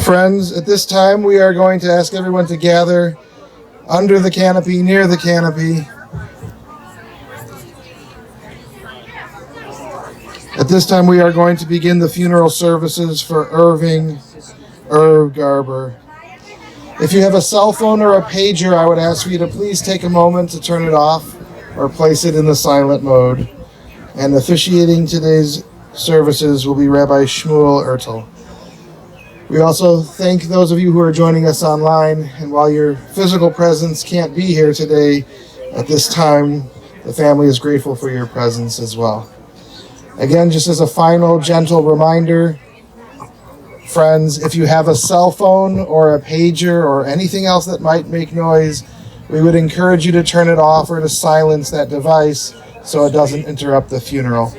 Friends, at this time we are going to ask everyone to gather under the canopy, near the canopy. At this time we are going to begin the funeral services for Irv Garber. If you have a cell phone or a pager, I would ask for you to please take a moment to turn it off or place it in the silent mode. And officiating today's services will be Rabbi Shmuel Ertel. We also thank those of you who are joining us online, and while your physical presence can't be here today, at this time, the family is grateful for your presence as well. Again, just as a final gentle reminder, friends, if you have a cell phone or a pager or anything else that might make noise, we would encourage you to turn it off or to silence that device so it doesn't interrupt the funeral.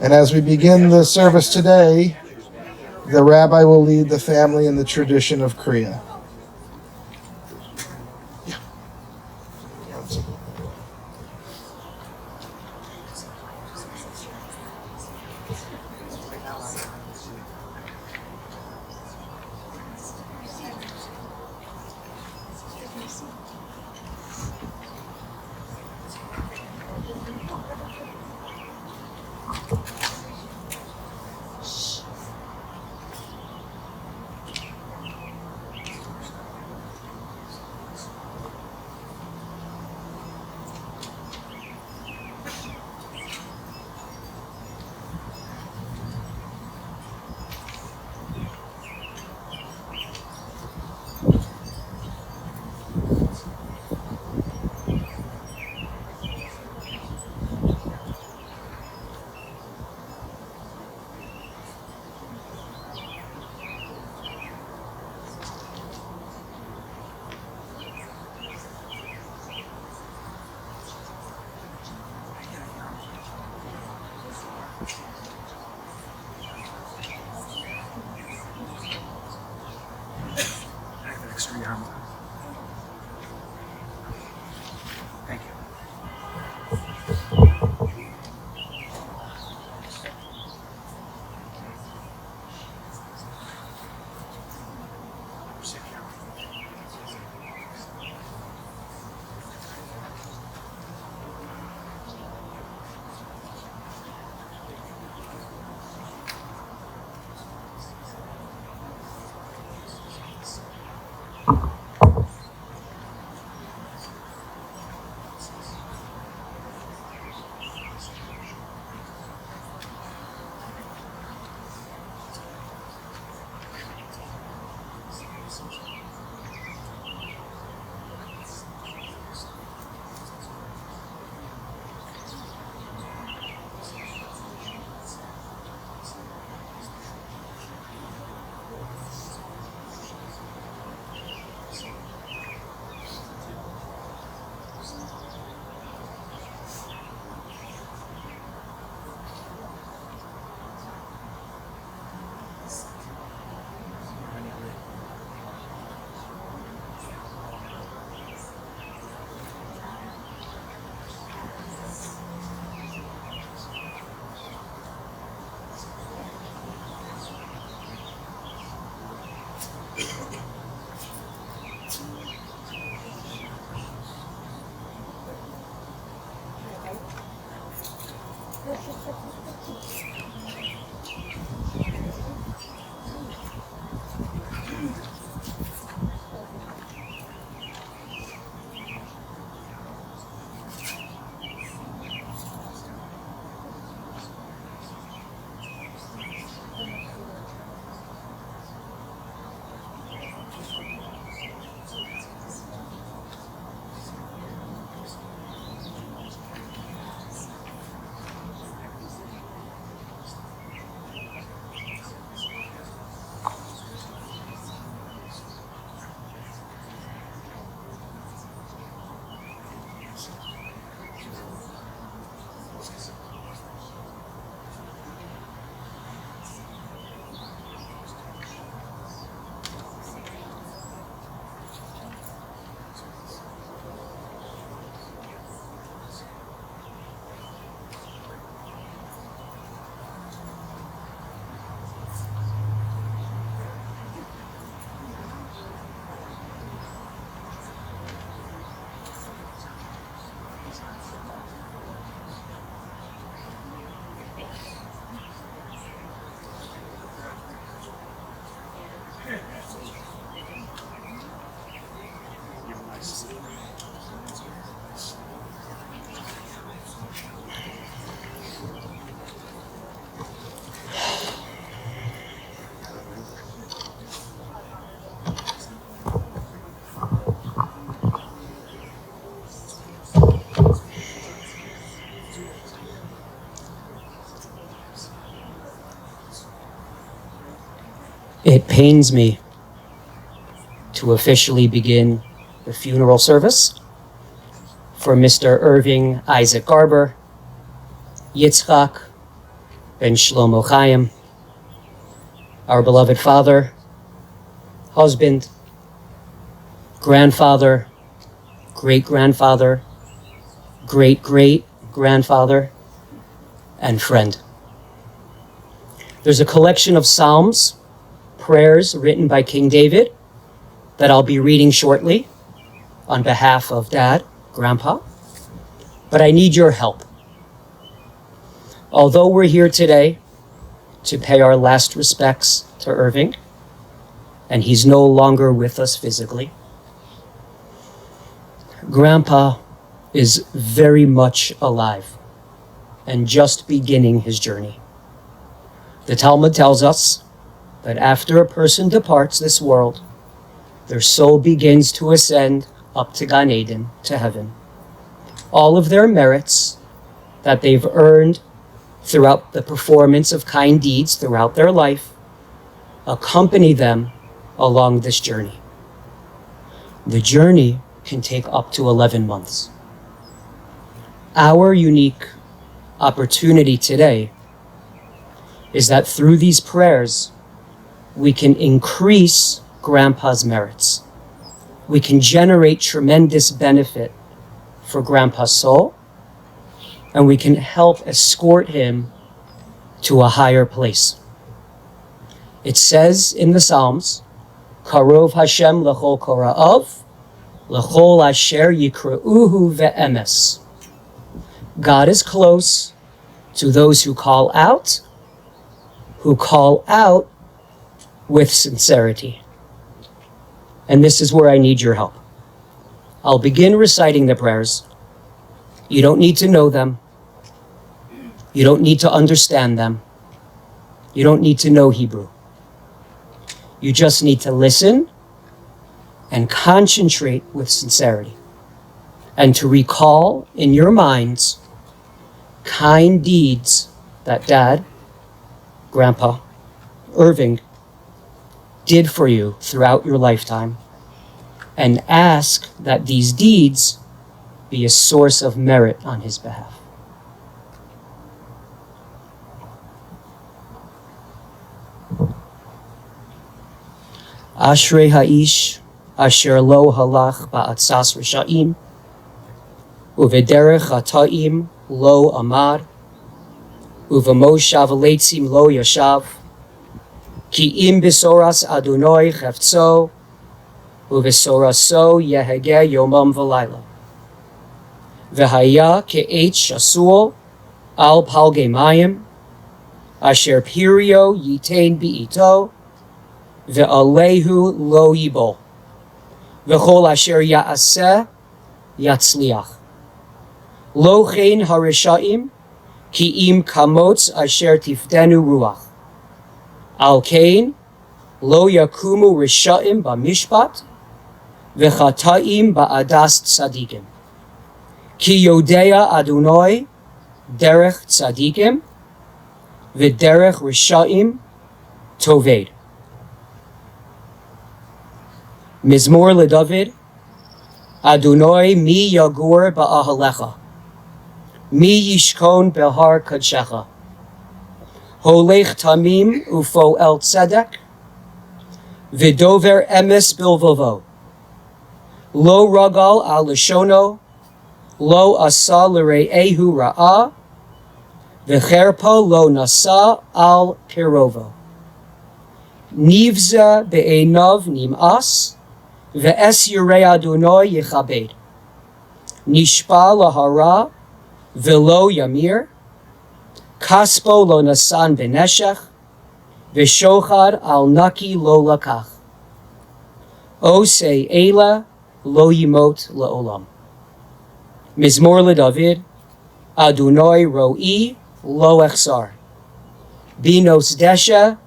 And as we begin the service today, the rabbi will lead the family in the tradition of Kriya. pains me to officially begin the funeral service for Mr. Irving Isaac Garber, Yitzchak ben Shlomo Chaim, our beloved father, husband, grandfather, great-grandfather, great-great-grandfather, and friend. There's a collection of psalms, prayers written by King David that I'll be reading shortly on behalf of Dad, Grandpa, but I need your help. Although we're here today to pay our last respects to Irving, and he's no longer with us physically, Grandpa is very much alive and just beginning his journey. The Talmud tells us that after a person departs this world, their soul begins to ascend up to Gan Eden, to heaven. All of their merits that they've earned throughout the performance of kind deeds throughout their life accompany them along this journey. The journey can take up to 11 months. Our unique opportunity today is that through these prayers, we can increase Grandpa's merits. We can generate tremendous benefit for Grandpa's soul, and we can help escort him to a higher place. It says in the Psalms, Karov Hashem lechol kora'av, lechol asher yikra'uhu ve'emes. God is close to those who call out with sincerity. And this is where I need your help. I'll begin reciting the prayers. You don't need to know them. You don't need to understand them. You don't need to know Hebrew. You just need to listen and concentrate with sincerity, and to recall in your minds kind deeds that Dad, Grandpa, Irving did for you throughout your lifetime, and ask that these deeds be a source of merit on his behalf. Ashrei ha'ish asher lo halach ba'atzas risha'im uvederech hata'im lo amar uvamoshav leitzim lo yashav ki im besoras Adonai cheftzo uvesoraso yehege yomam v'layla v'haya ke'et shasul al palge mayim asher pirio yitain bi'ito ve'alehu lo yibo v'chol asher ya'aseh yatzliach lo chen harisha'im ki im kamotz asher tifdenu ruach al kain lo yakumu risha'im b'mishpat v'chata'im ba'adas tzadikim ki yodea Adonai derech tzadikim v'derech risha'im toved. Mizmor LeDavid, Adonai mi yagur ba'ahalecha, mi yishkon behar kadshecha, holech tamim ufo el tzedek, vidover emes bilvovo, lo ragal al lishono, lo asa l're'ehu ra'ah, v'cherpa lo nasa al pirovo, nivza be'enav nim'as, ve'es yirei Adonai yichabed. Nishpa lahara velo yamir. Kaspo lo nasan beneshech. Ve'shochad al naki lo lakach. Osei ela lo yimot la'olam. Mizmor LeDavid. Adonai ro'i lo echsar. Binos desha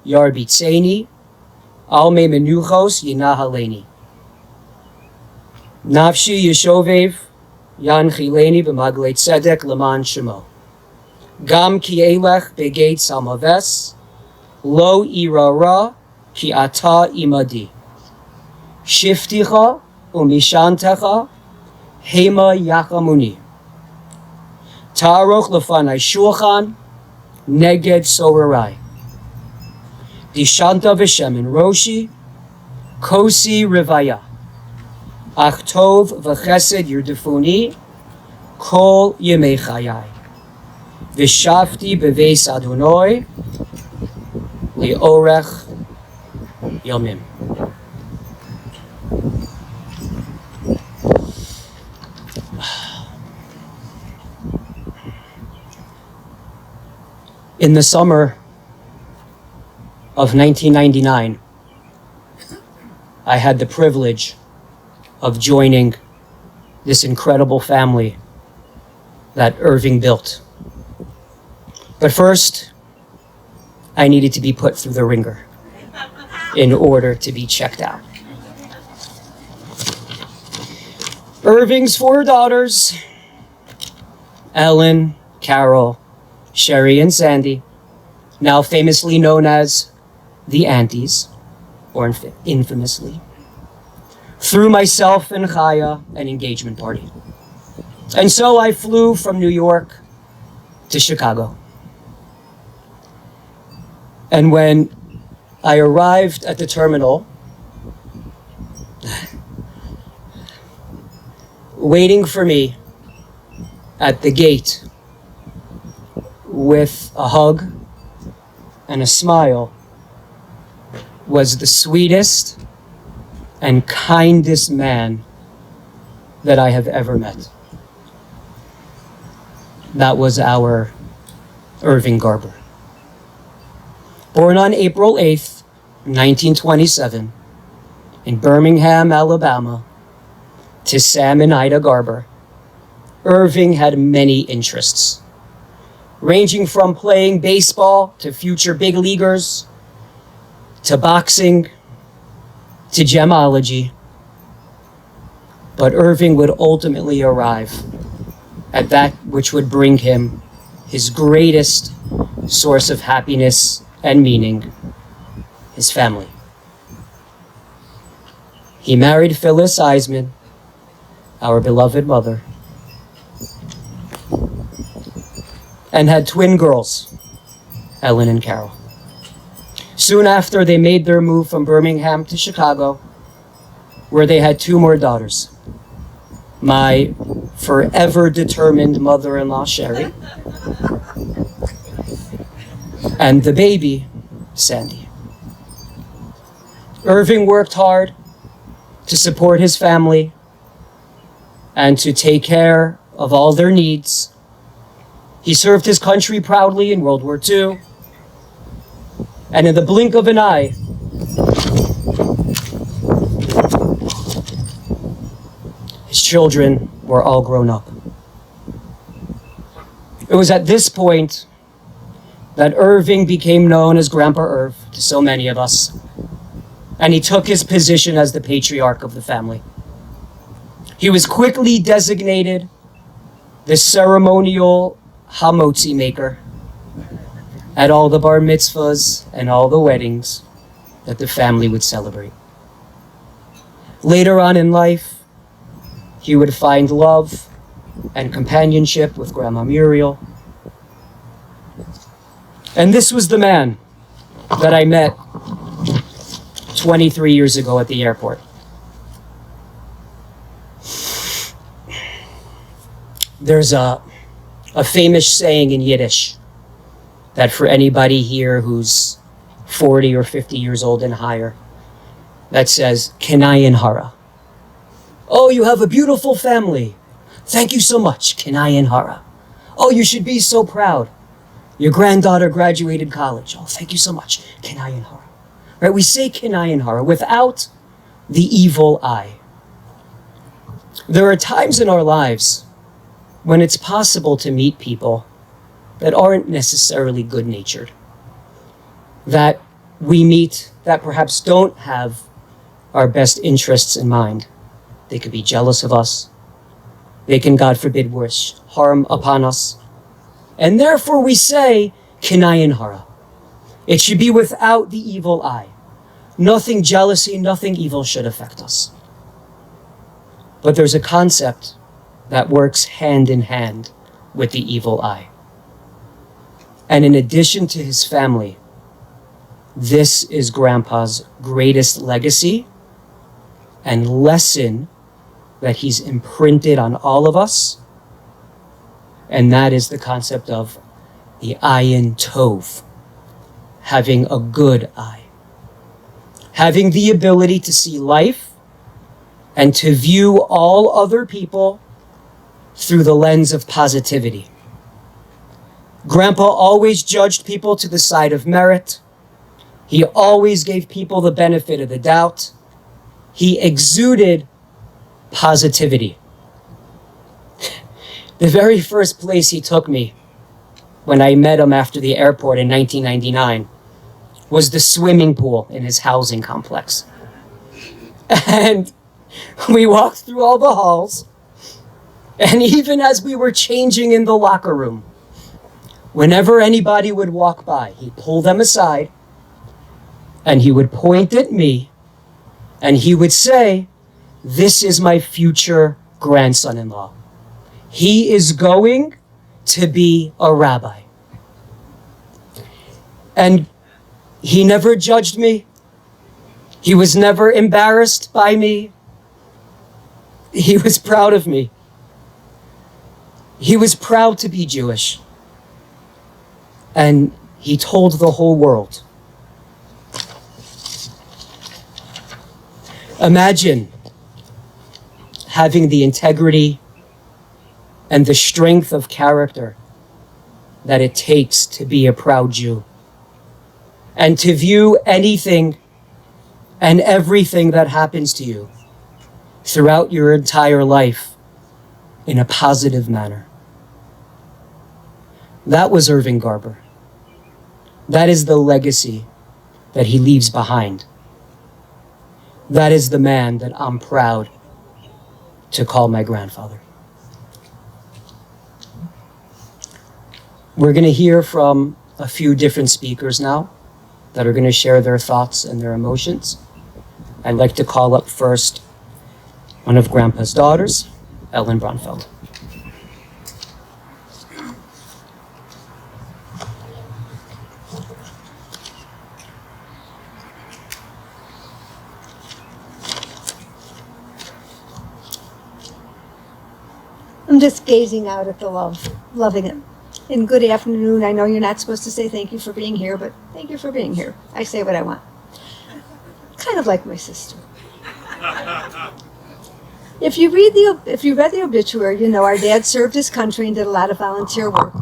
yarbitzeni. Alme menuchos yinahaleni. Nafshi yeshovev yan chileni b'maglei tzedek leman shemo. Gam ki elech begeit samaves lo irara ki ata imadi. Shifticha umishantecha hema yakamuni. Taroch lefanai shulchan neged sorarai. Dishanta v'shemen roshi kosi rivaya. Achtov v'chesed yurdifuni kol yemei chayai. V'shafti beveis Adonai li'orech yomim. In the summer of 1999, I had the privilege of joining this incredible family that Irving built. But first, I needed to be put through the ringer in order to be checked out. Irving's 4 daughters, Ellen, Carol, Sherri, and Sandie, now famously known as the Aunties, or infamously, threw myself and Chaya an engagement party. And so I flew from New York to Chicago. And when I arrived at the terminal, waiting for me at the gate with a hug and a smile was the sweetest and kindest man that I have ever met. That was our Irving Garber. Born on April 8th, 1927, in Birmingham, Alabama, to Sam and Ida Garber, Irving had many interests, ranging from playing baseball to future big leaguers, to boxing, to gemology. But Irving would ultimately arrive at that which would bring him his greatest source of happiness and meaning, his family. He married Phyllis Eisman, our beloved mother, and had twin girls, Ellen and Carol. Soon after, they made their move from Birmingham to Chicago, where they had 2 more daughters. My forever determined mother-in-law, Sherri, and the baby, Sandie. Irving worked hard to support his family and to take care of all their needs. He served his country proudly in World War II, and in the blink of an eye, his children were all grown up. It was at this point that Irving became known as Grandpa Irv to so many of us, and he took his position as the patriarch of the family. He was quickly designated the ceremonial hamotzi maker at all the bar mitzvahs and all the weddings that the family would celebrate. Later on in life, he would find love and companionship with Grandma Muriel. And this was the man that I met 23 years ago at the airport. There's a famous saying in Yiddish that for anybody here who's 40 or 50 years old and higher, that says, Kenayin Hara. Oh, you have a beautiful family. Thank you so much, Kenayin Hara. Oh, you should be so proud. Your granddaughter graduated college. Oh, thank you so much, Kenayin Hara. Right? We say Kenayin Hara without the evil eye. There are times in our lives when it's possible to meet people that aren't necessarily good-natured, that we meet that perhaps don't have our best interests in mind. They could be jealous of us. They can, God forbid, wish harm upon us. And therefore we say, Kenayin Hara. It should be without the evil eye. Nothing jealousy, nothing evil should affect us. But there's a concept that works hand in hand with the evil eye. And in addition to his family, this is Grandpa's greatest legacy and lesson that he's imprinted on all of us. And that is the concept of the ayin tov, having a good eye. Having the ability to see life and to view all other people through the lens of positivity. Grandpa always judged people to the side of merit. He always gave people the benefit of the doubt. He exuded positivity. The very first place he took me when I met him after the airport in 1999 was the swimming pool in his housing complex. And we walked through all the halls, and even as we were changing in the locker room, whenever anybody would walk by, he'd pull them aside, and he would point at me, and he would say, "This is my future grandson-in-law. He is going to be a rabbi." And he never judged me. He was never embarrassed by me. He was proud of me. He was proud to be Jewish. And he told the whole world. Imagine having the integrity and the strength of character that it takes to be a proud Jew, and to view anything and everything that happens to you throughout your entire life in a positive manner. That was Irving Garber. That is the legacy that he leaves behind. That is the man that I'm proud to call my grandfather. We're going to hear from a few different speakers now that are going to share their thoughts and their emotions. I'd like to call up first one of Grandpa's daughters, Ellen Bronfeld. I'm just gazing out at the love, loving it. And good afternoon. I know you're not supposed to say thank you for being here, but thank you for being here. I say what I want. Kind of like my sister. If you read the obituary, you know our dad served his country and did a lot of volunteer work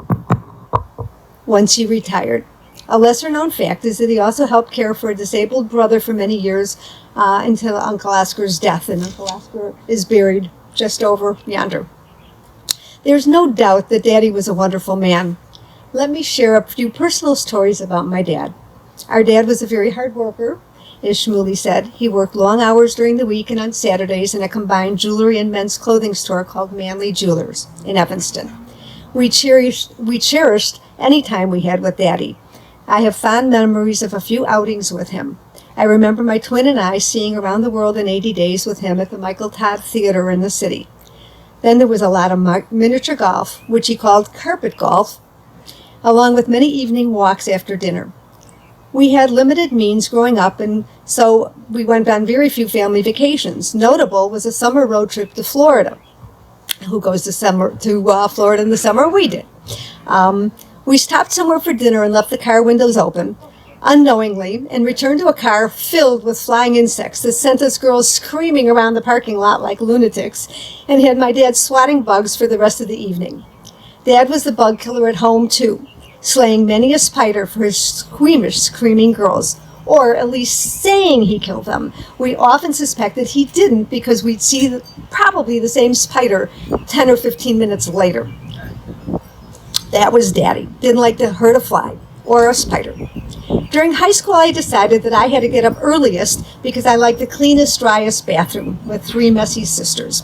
once he retired. A lesser known fact is that he also helped care for a disabled brother for many years until Uncle Oscar's death, and Uncle Oscar is buried just over yonder. There's no doubt that Daddy was a wonderful man. Let me share a few personal stories about my dad. Our dad was a very hard worker, as Shmuley said. He worked long hours during the week and on Saturdays in a combined jewelry and men's clothing store called Manley Jewelers in Evanston. We cherished any time we had with Daddy. I have fond memories of a few outings with him. I remember my twin and I seeing Around the World in 80 Days with him at the Michael Todd Theater in the city. Then there was a lot of miniature golf, which he called carpet golf, along with many evening walks after dinner. We had limited means growing up, and so we went on very few family vacations. Notable was a summer road trip to Florida. Who goes to Florida in the summer? We did. We stopped somewhere for dinner and left the car windows open, unknowingly, and returned to a car filled with flying insects that sent us girls screaming around the parking lot like lunatics, and had my dad swatting bugs for the rest of the evening. Dad was the bug killer at home, too, slaying many a spider for his squeamish, screaming girls, or at least saying he killed them. We often suspected he didn't because we'd see probably the same spider 10 or 15 minutes later. That was Daddy. Didn't like to hurt a fly or a spider. During high school, I decided that I had to get up earliest because I liked the cleanest, driest bathroom with 3 messy sisters.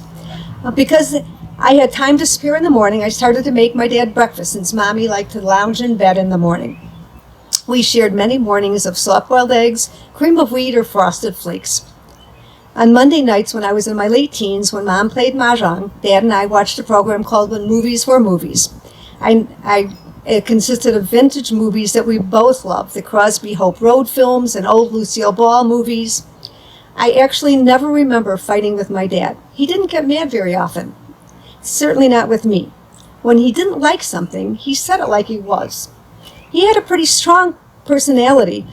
Because I had time to spare in the morning, I started to make my dad breakfast since Mommy liked to lounge in bed in the morning. We shared many mornings of soft-boiled eggs, cream of wheat, or frosted flakes. On Monday nights when I was in my late teens, when Mom played mahjong, Dad and I watched a program called When Movies Were Movies. It consisted of vintage movies that we both loved, the Crosby Hope Road films and old Lucille Ball movies. I actually never remember fighting with my dad. He didn't get mad very often. Certainly not with me. When he didn't like something, he said it like he was. He had a pretty strong personality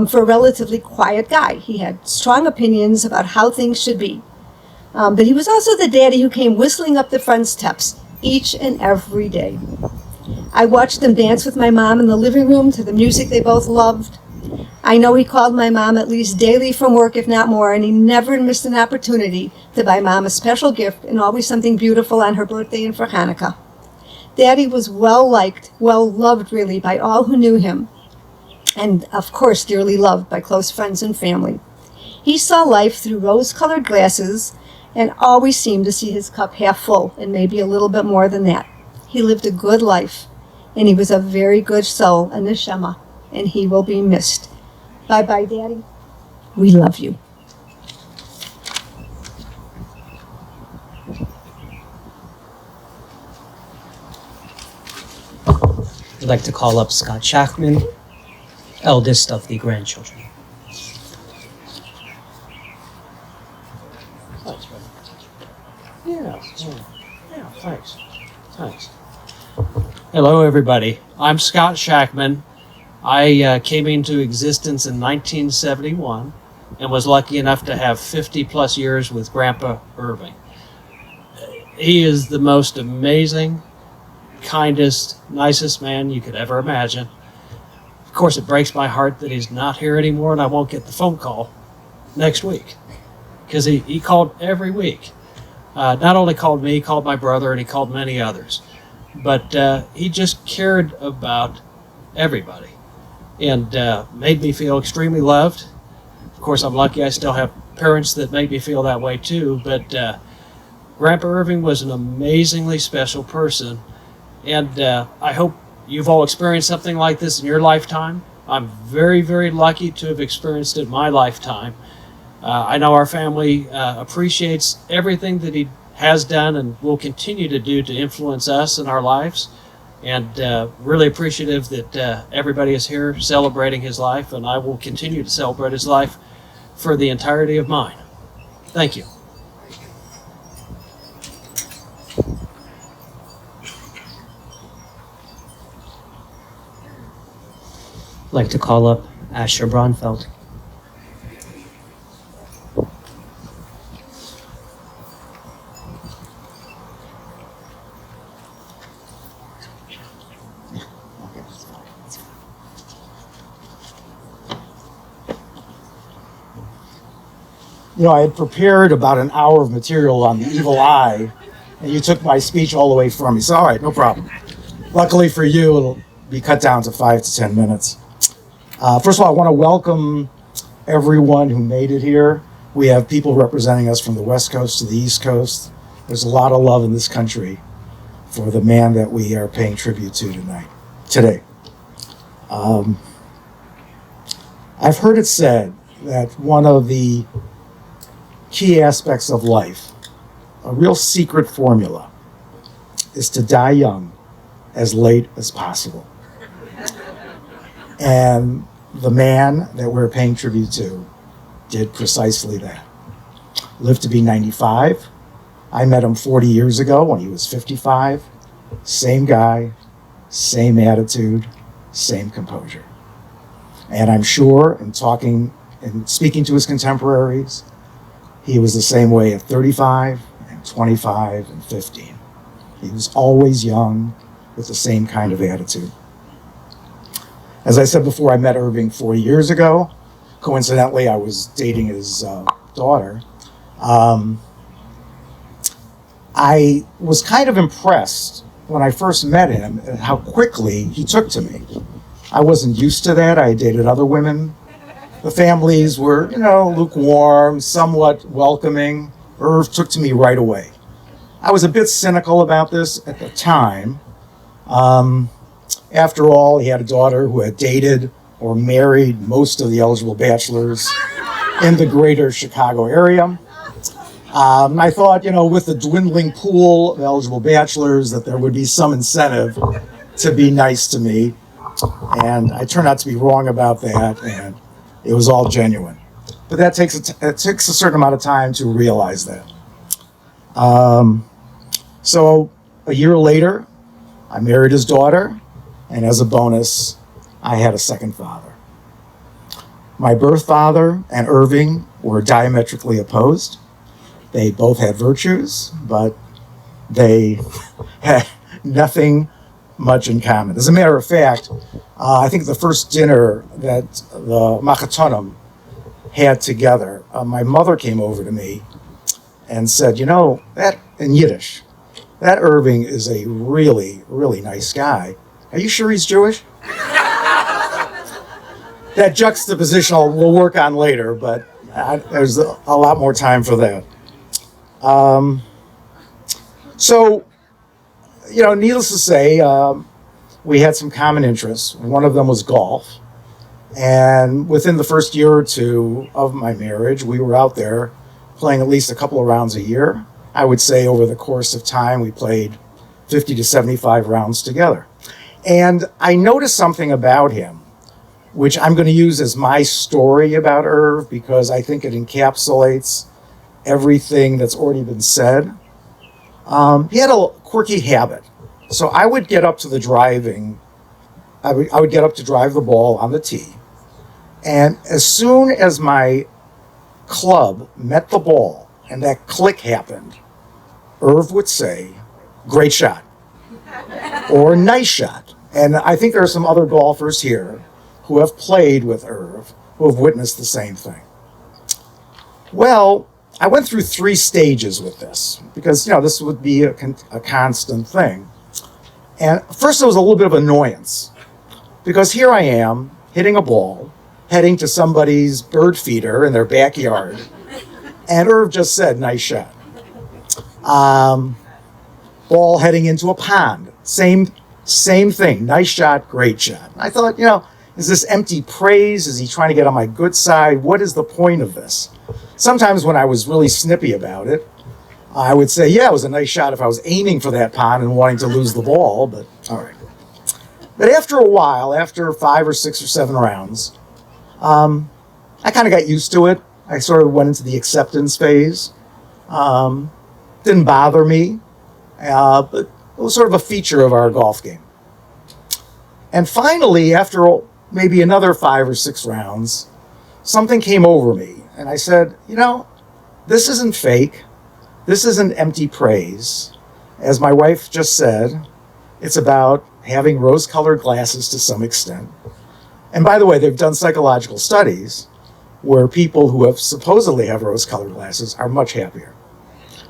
for a relatively quiet guy. He had strong opinions about how things should be. But he was also the daddy who came whistling up the front steps each and every day. I watched them dance with my mom in the living room to the music they both loved. I know he called my mom at least daily from work, if not more, and he never missed an opportunity to buy Mom a special gift and always something beautiful on her birthday and for Hanukkah. Daddy was well-liked, well-loved really by all who knew him, and of course dearly loved by close friends and family. He saw life through rose-colored glasses and always seemed to see his cup half full and maybe a little bit more than that. He lived a good life, and he was a very good soul, a neshama, and he will be missed. Bye-bye, Daddy. We love you. I'd like to call up Scott Shachtman, eldest of the grandchildren. Thanks, buddy. Yeah, thanks. Hello, everybody. I'm Scott Shachtman. I came into existence in 1971 and was lucky enough to have 50 plus years with Grandpa Irving. He is the most amazing, kindest, nicest man you could ever imagine. Of course, it breaks my heart that he's not here anymore and I won't get the phone call next week, because he called every week. Not only called me, he called my brother, and he called many others. But he just cared about everybody and made me feel extremely loved. Of course, I'm lucky I still have parents that make me feel that way too, but Grandpa Irving was an amazingly special person, and I hope you've all experienced something like this in your lifetime. I'm very, very lucky to have experienced it in my lifetime. I know our family appreciates everything that he has done and will continue to do to influence us in our lives, and really appreciative that everybody is here celebrating his life, and I will continue to celebrate his life for the entirety of mine. Thank you. I'd like to call up Asher Bronfeld. You know, I had prepared about an hour of material on the evil eye, and you took my speech all the way from me. So, all right, no problem. Luckily for you, it'll be cut down to 5 to 10 minutes. First of all, I want to welcome everyone who made it here. We have people representing us from the West Coast to the East Coast. There's a lot of love in this country for the man that we are paying tribute to today. I've heard it said that one of the key aspects of life, a real secret formula, is to die young as late as possible. And the man that we're paying tribute to did precisely that. Lived to be 95. I met him 40 years ago when he was 55. Same guy, same attitude, same composure. And I'm sure in talking and speaking to his contemporaries, he was the same way at 35 and 25 and 15. He was always young with the same kind of attitude. As I said before, I met Irving 4 years ago. Coincidentally, I was dating his daughter. I was kind of impressed when I first met him at how quickly he took to me. I wasn't used to that. I dated other women. The families were, lukewarm, somewhat welcoming. Irv took to me right away. I was a bit cynical about this at the time. After all, he had a daughter who had dated or married most of the eligible bachelors in the greater Chicago area. I thought, with the dwindling pool of eligible bachelors, that there would be some incentive to be nice to me. And I turned out to be wrong about that, and it was all genuine. But that takes a certain amount of time to realize that. So a year later, I married his daughter, and as a bonus, I had a second father. My birth father and Irving were diametrically opposed. They both had virtues, but they had nothing much in common. As a matter of fact, I think the first dinner that the Machatonim had together, my mother came over to me and said, that in Yiddish, that Irving is a really, really nice guy. Are you sure he's Jewish? That juxtaposition we'll work on later, but there's a lot more time for that. So, needless to say, we had some common interests. One of them was golf. And within the first year or two of my marriage, we were out there playing at least a couple of rounds a year. I would say over the course of time, we played 50 to 75 rounds together. And I noticed something about him, which I'm going to use as my story about Irv, because I think it encapsulates everything that's already been said. He had a quirky habit. So I would get up to the driving, I would get up to drive the ball on the tee. And as soon as my club met the ball and that click happened, Irv would say, "Great shot," or "Nice shot." And I think there are some other golfers here who have played with Irv who have witnessed the same thing. Well, I went through 3 stages with this because, this would be a constant thing. And first, there was a little bit of annoyance because here I am hitting a ball, heading to somebody's bird feeder in their backyard, and Irv just said, "Nice shot." Ball heading into a pond, same thing, "Nice shot, great shot." I thought, is this empty praise? Is he trying to get on my good side? What is the point of this? Sometimes when I was really snippy about it, I would say, yeah, it was a nice shot if I was aiming for that pond and wanting to lose the ball, but all right. But after a while, after 5 or 6 or 7 rounds, I kind of got used to it. I sort of went into the acceptance phase. Didn't bother me, but it was sort of a feature of our golf game. And finally, after maybe another 5 or 6 rounds, something came over me. And I said, this isn't fake. This isn't empty praise. As my wife just said, it's about having rose-colored glasses to some extent. And by the way, they've done psychological studies where people who have supposedly have rose-colored glasses are much happier.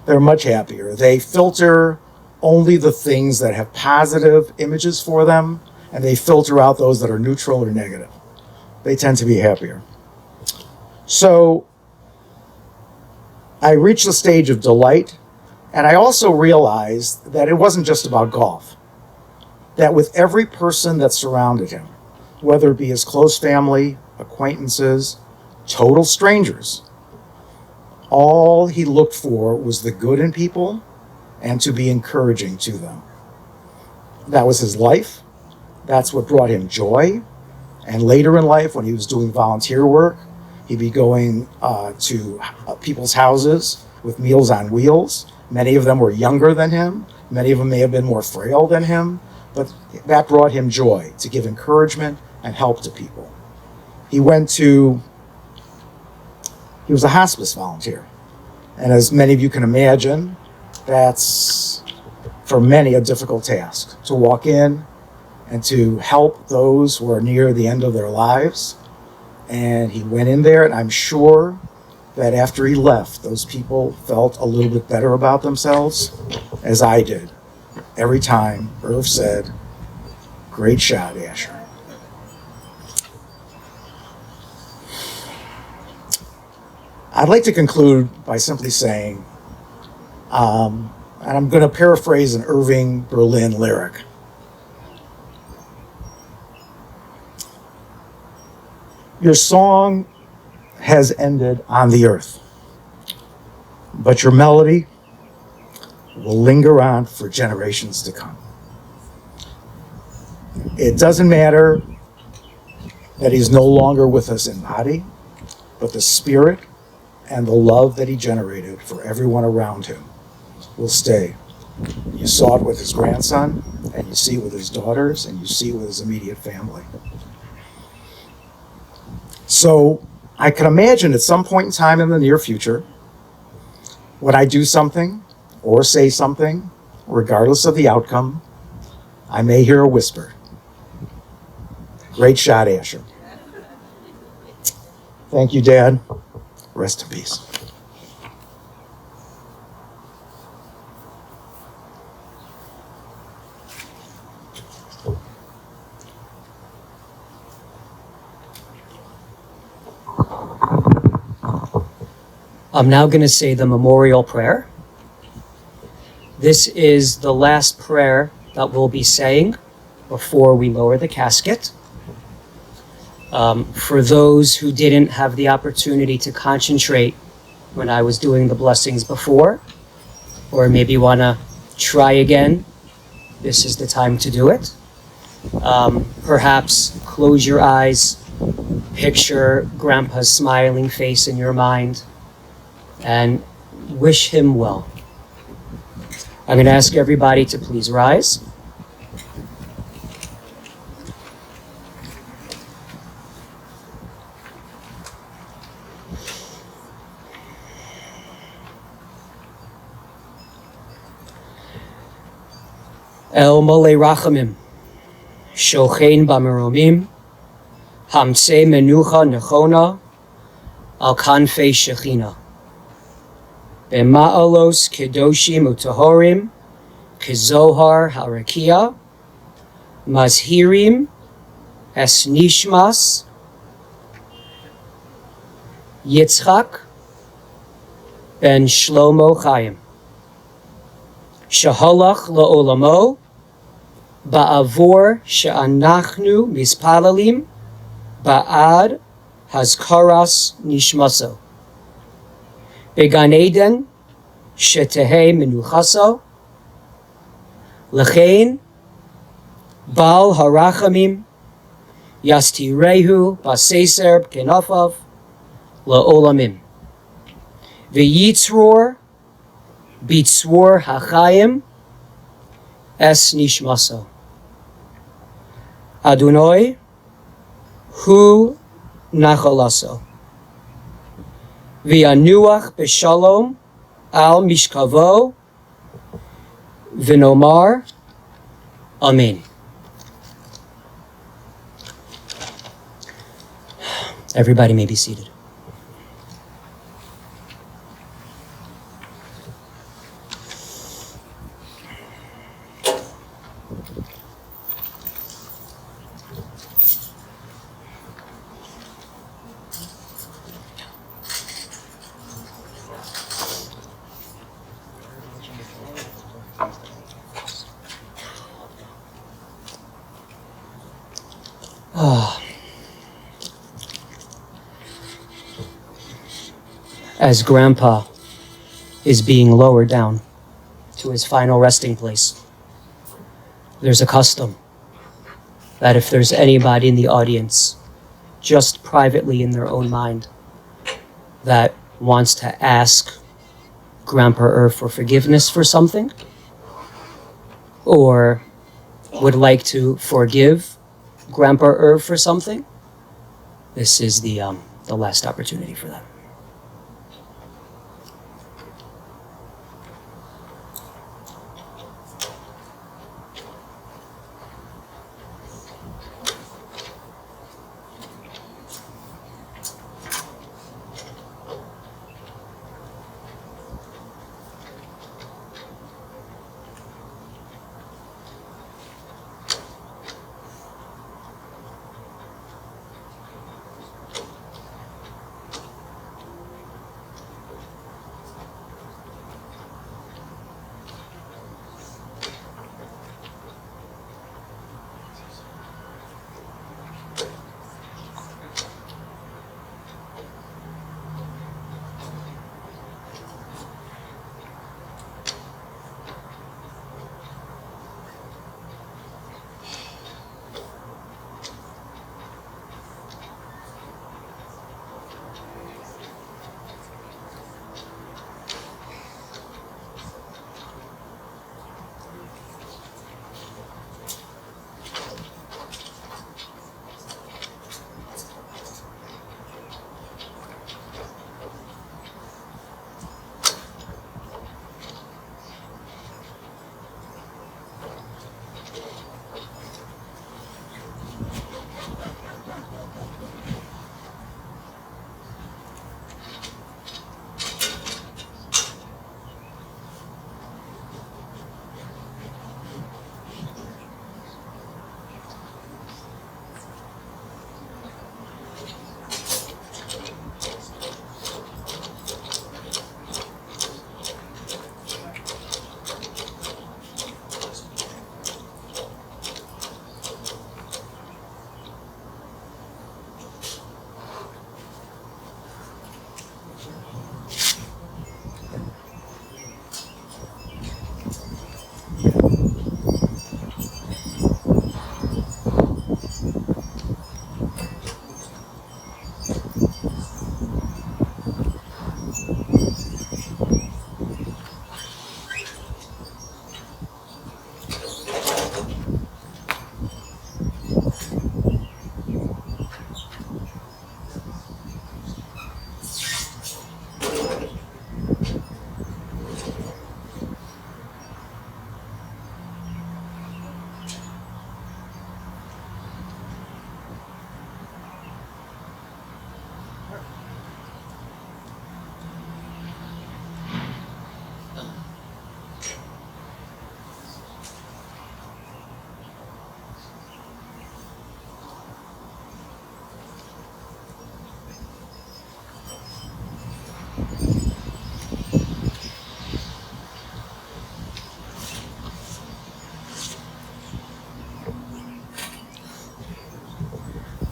They're much happier. They filter only the things that have positive images for them, and they filter out those that are neutral or negative. They tend to be happier. So I reached the stage of delight, and I also realized that it wasn't just about golf. That with every person that surrounded him, whether it be his close family, acquaintances, total strangers, all he looked for was the good in people and to be encouraging to them. That was his life. That's what brought him joy. And later in life, when he was doing volunteer work, he'd be going to people's houses with Meals on Wheels. Many of them were younger than him. Many of them may have been more frail than him. But that brought him joy, to give encouragement and help to people. He was a hospice volunteer. And as many of you can imagine, that's, for many, a difficult task, to walk in and to help those who are near the end of their lives. And he went in there, and I'm sure that after he left, those people felt a little bit better about themselves, as I did. Every time Irv said, "Great shot, Asher." I'd like to conclude by simply saying, and I'm going to paraphrase an Irving Berlin lyric. Your song has ended on the earth, but your melody will linger on for generations to come. It doesn't matter that he's no longer with us in body, but the spirit and the love that he generated for everyone around him will stay. You saw it with his grandson, and you see it with his daughters, and you see it with his immediate family. So I can imagine at some point in time in the near future, when I do something or say something, regardless of the outcome, I may hear a whisper. Great shot, Asher. Thank you, Dad. Rest in peace. I'm now going to say the memorial prayer. This is the last prayer that we'll be saying before we lower the casket. For those who didn't have the opportunity to concentrate when I was doing the blessings before, or maybe want to try again, this is the time to do it. Perhaps close your eyes, picture Grandpa's smiling face in your mind, and wish him well. I'm going to ask everybody to please rise. El Mole Rachamim, Shochein Bamaromim, Hamse Menucha Nechona, Al Kanfei Shechina. Bema'alos Kedoshim Utahorim, Kezohar Harakia, Mazhirim, Esnishmas, Yitzchak, Ben Shlomo Chaim. Shahalach La'olamo, Ba'avor Sha'anachnu Mispalalim, Ba'ad Hazkaras Nishmaso. Began Eden, Shetehe Menuchaso, Lechein, Baal Harachamim, Yastirehu, Baseser, Kenofav, La'olamim. V'yitzror, Bitzror Hachayim, Es Nishmaso. Adonai, Hu Nachalaso. V'yanuach b'shalom al mishkavo v'nomar amen. Everybody may be seated. As Grandpa is being lowered down to his final resting place, there's a custom that if there's anybody in the audience, just privately in their own mind, that wants to ask Grandpa Irv for forgiveness for something, or would like to forgive Grandpa Irv for something, this is the last opportunity for that.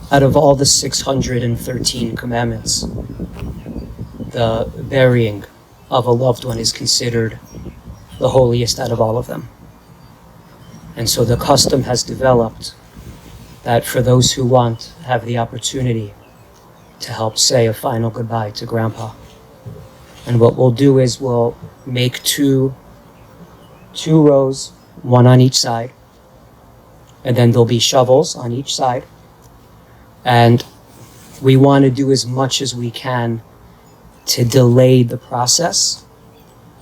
Out of all the 613 commandments, the burying of a loved one is considered the holiest out of all of them. And so the custom has developed that for those who want, have the opportunity to help say a final goodbye to Grandpa. And what we'll do is we'll make two rows, one on each side, and then there'll be shovels on each side. And we want to do as much as we can to delay the process.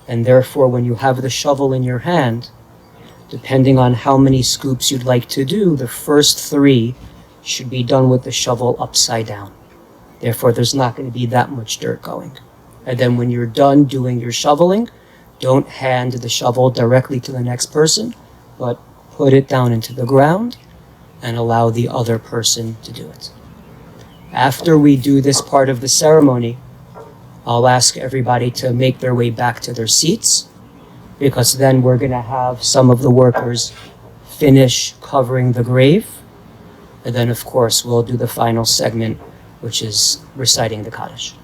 And therefore, when you have the shovel in your hand, depending on how many scoops you'd like to do, the first 3 should be done with the shovel upside down. Therefore, there's not going to be that much dirt going. And then when you're done doing your shoveling, don't hand the shovel directly to the next person, but put it down into the ground and allow the other person to do it. After we do this part of the ceremony, I'll ask everybody to make their way back to their seats, because then we're going to have some of the workers finish covering the grave. And then, of course, we'll do the final segment, which is reciting the Kaddish.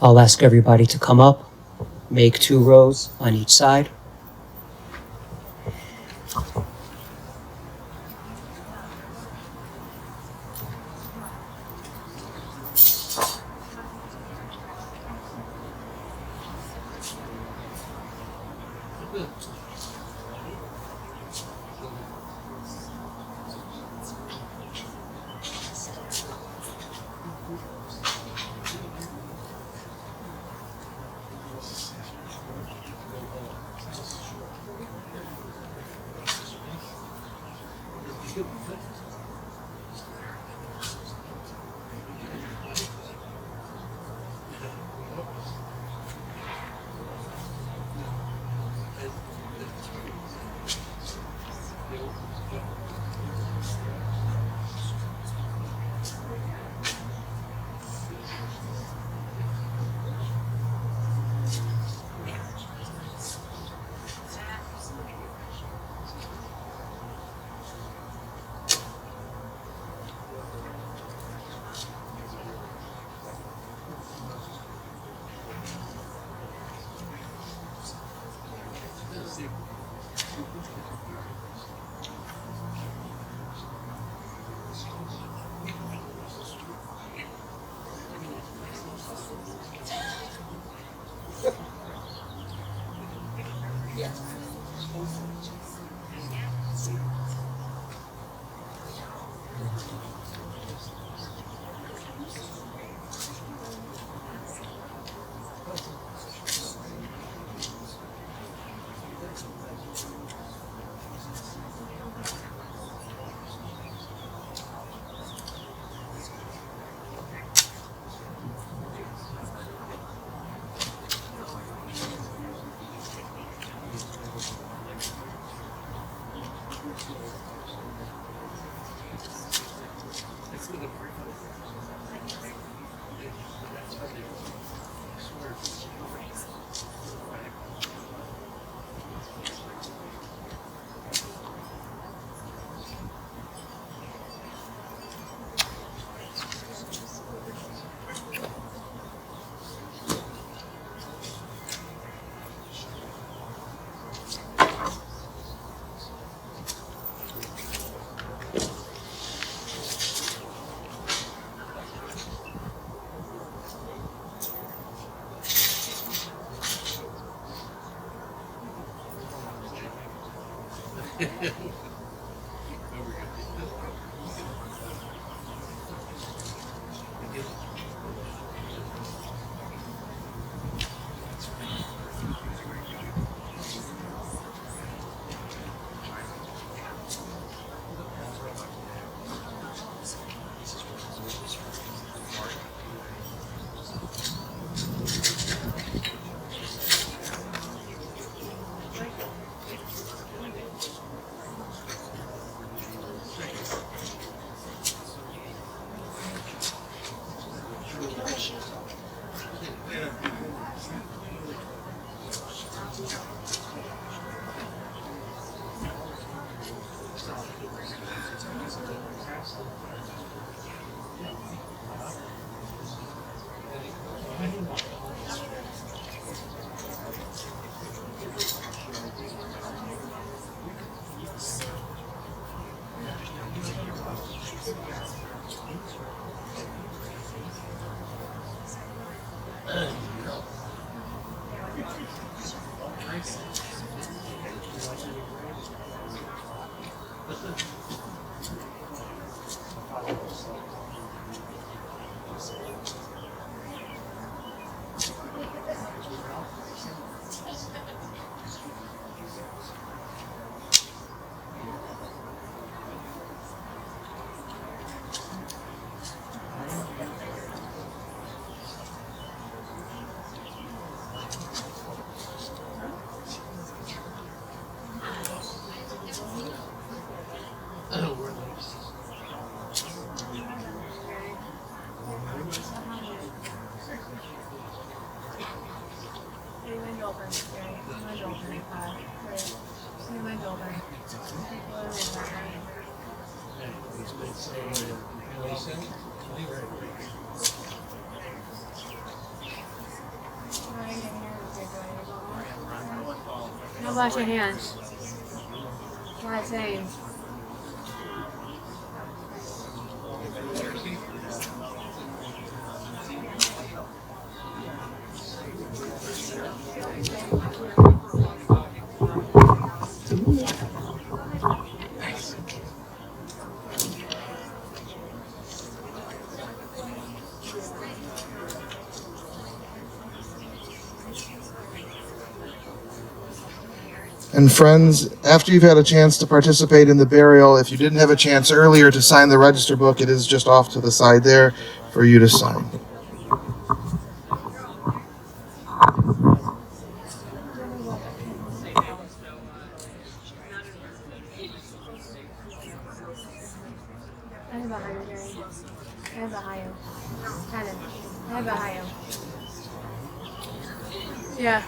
I'll ask everybody to come up, make 2 rows on each side. Now wash your hands. What I'm saying. And friends, after you've had a chance to participate in the burial, if you didn't have a chance earlier to sign the register book, it is just off to the side there for you to sign. Yeah.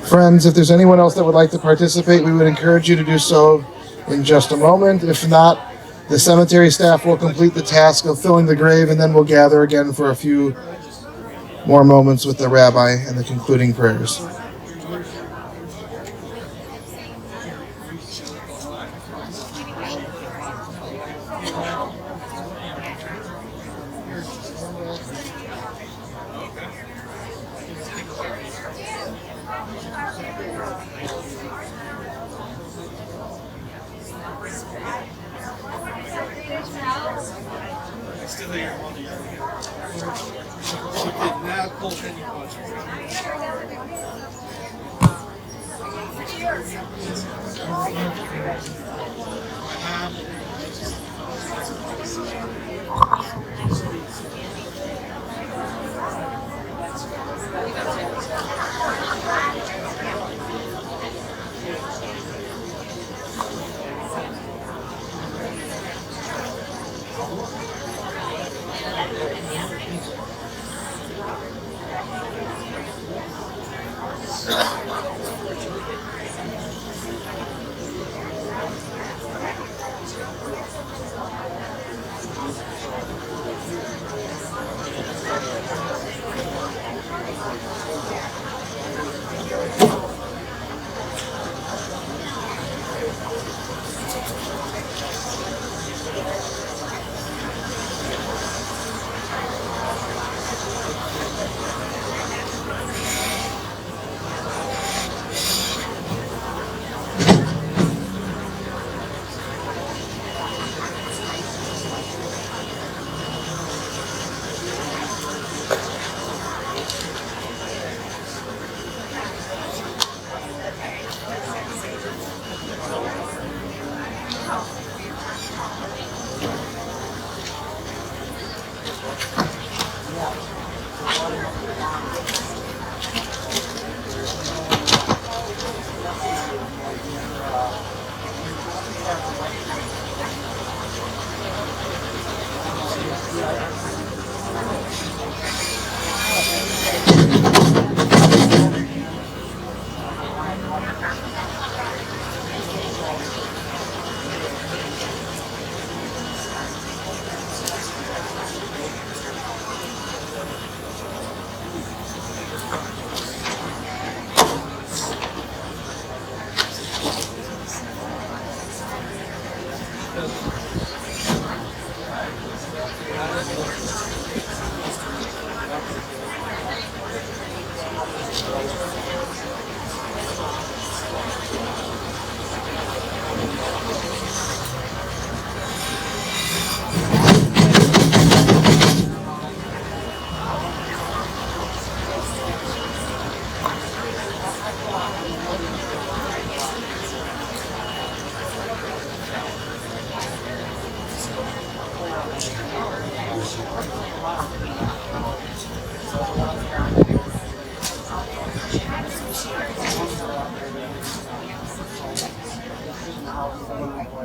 Friends, if there's anyone else that would like to participate, we would encourage you to do so in just a moment. If not, the cemetery staff will complete the task of filling the grave, and then we'll gather again for a few more moments with the rabbi and the concluding prayers.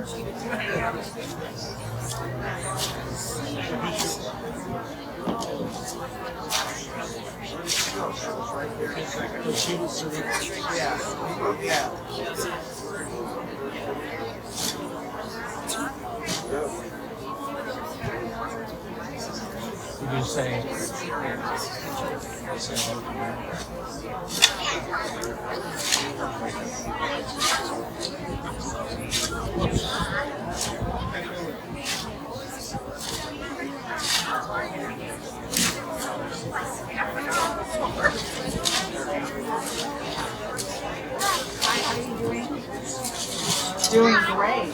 Did you say? Doing great.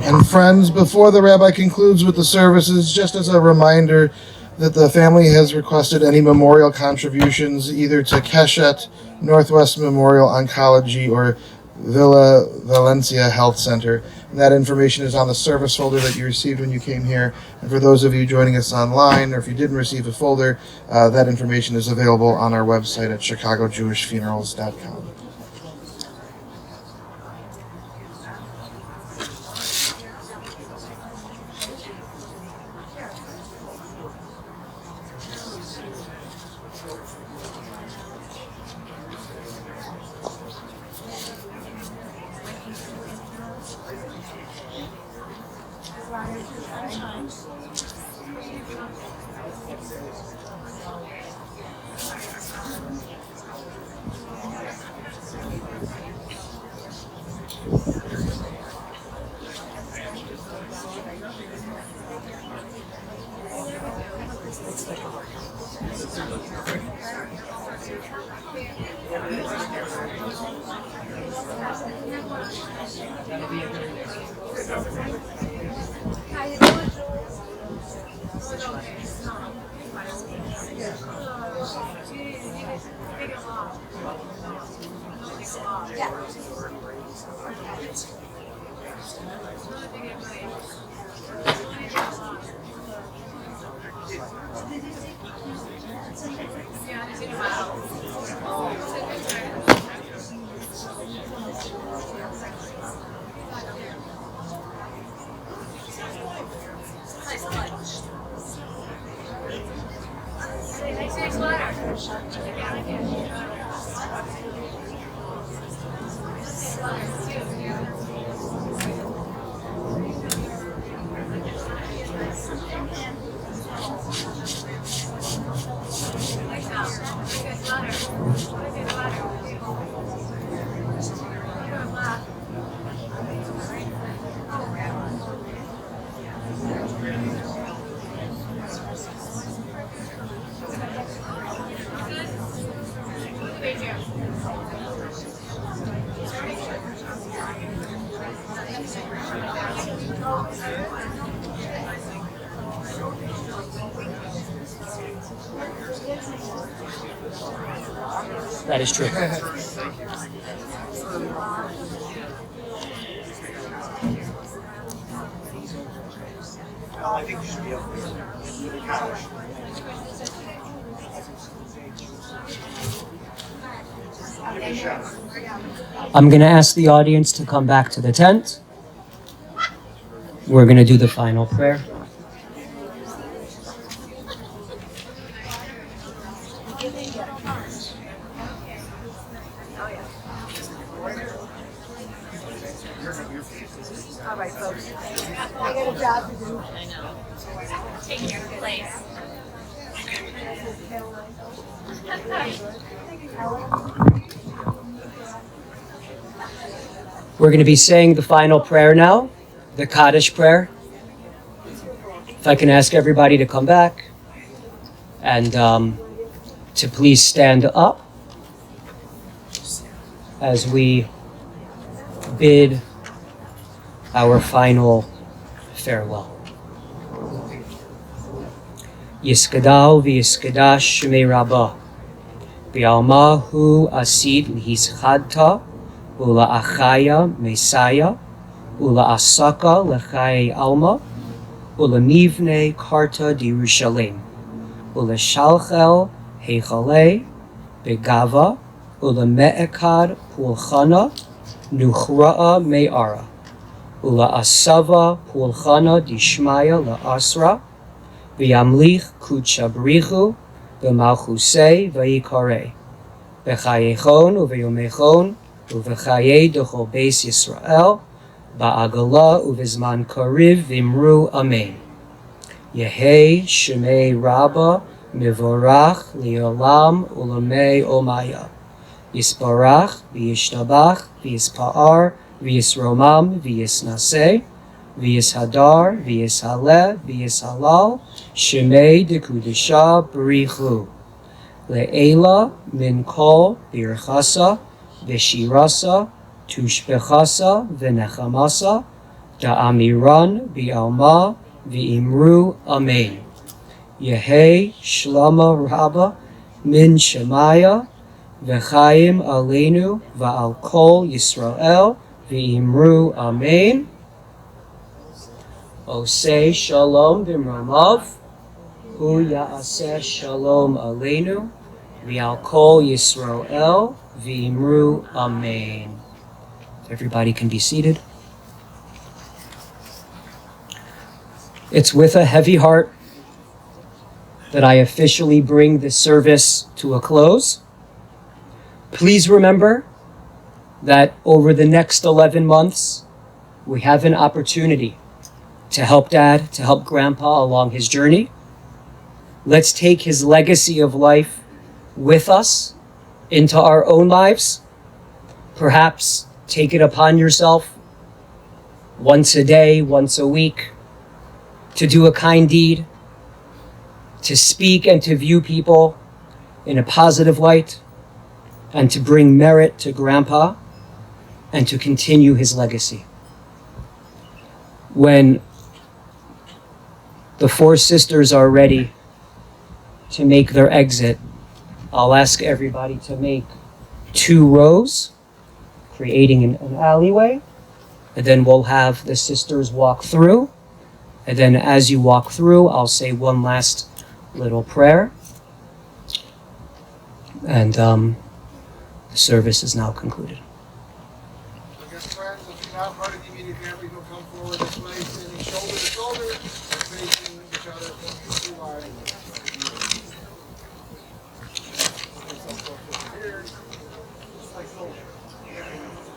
And friends, before the rabbi concludes with the services, just as a reminder that the family has requested any memorial contributions either to Keshet, Northwest Memorial Oncology, or Villa Valencia Health Center. And that information is on the service folder that you received when you came here. And for those of you joining us online, or if you didn't receive a folder, that information is available on our website at chicagojewishfunerals.com. That is true. I think you should be up there. I'm going to ask the audience to come back to the tent. We're going to do the final prayer. All right, folks. I got a job to do. I know. Take your place. We're going to be saying the final prayer now, the Kaddish Prayer. If I can ask everybody to come back and to please stand up as we bid our final farewell. Yiskadal v'yiskadash shemei Rabbah B'almahu asid l'hischadta Ula'achaya Messiah, Ula'asaka L'chai Alma, Ulamivne Karta d'Yerushalem, Ulashalchel Heichale, Begava, Ulame'ekad Pulchana, Nuchra'a Me'ara, Ula'asava Pulchana d'Ishmaya La'asra, V'yamlich Kuchabrichu, B'malchusei V'yikare, B'chayechon U'v'yomechon, Uvechaye dechol beis Yisrael, ba'agala uvizman kariv vimru amen. Yehei shemei Rabba mivorach liolam ulamei omaya. Yisbarach v'yishtabach v'yispa'ar v'yisromam v'yisnaseh v'yishadar v'yishaleh v'yishalal shemei dekudisha b'richu. Le'ela min kol birchasa V'shirasa, tushbechasa, v'nechamasa, da'amiran, v'alma, v'imru, amen. Yehei shlama rabba, min shemaya, v'chaim aleinu, v'al kol Yisrael, v'imru, amen. Osei shalom b'mramav, hu ya'aseh shalom aleinu, v'al kol Yisrael, V'imru amen. Everybody can be seated. It's with a heavy heart that I officially bring this service to a close. Please remember that over the next 11 months, we have an opportunity to help Dad, to help Grandpa along his journey. Let's take his legacy of life with us into our own lives. Perhaps take it upon yourself once a day, once a week, to do a kind deed, to speak and to view people in a positive light, and to bring merit to Grandpa and to continue his legacy. When the four sisters are ready to make their exit, I'll ask everybody to make 2 rows, creating an alleyway. And then we'll have the sisters walk through. And then as you walk through, I'll say one last little prayer. And the service is now concluded. Again, friends, if you're not part of the immediate family, you'll come forward this way, standing shoulder to shoulder, facing each other. Through line.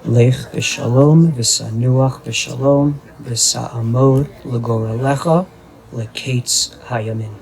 Lech b'shalom, v'sanuach b'shalom, v'sa'amod l'gorelecha, l'kates hayamin.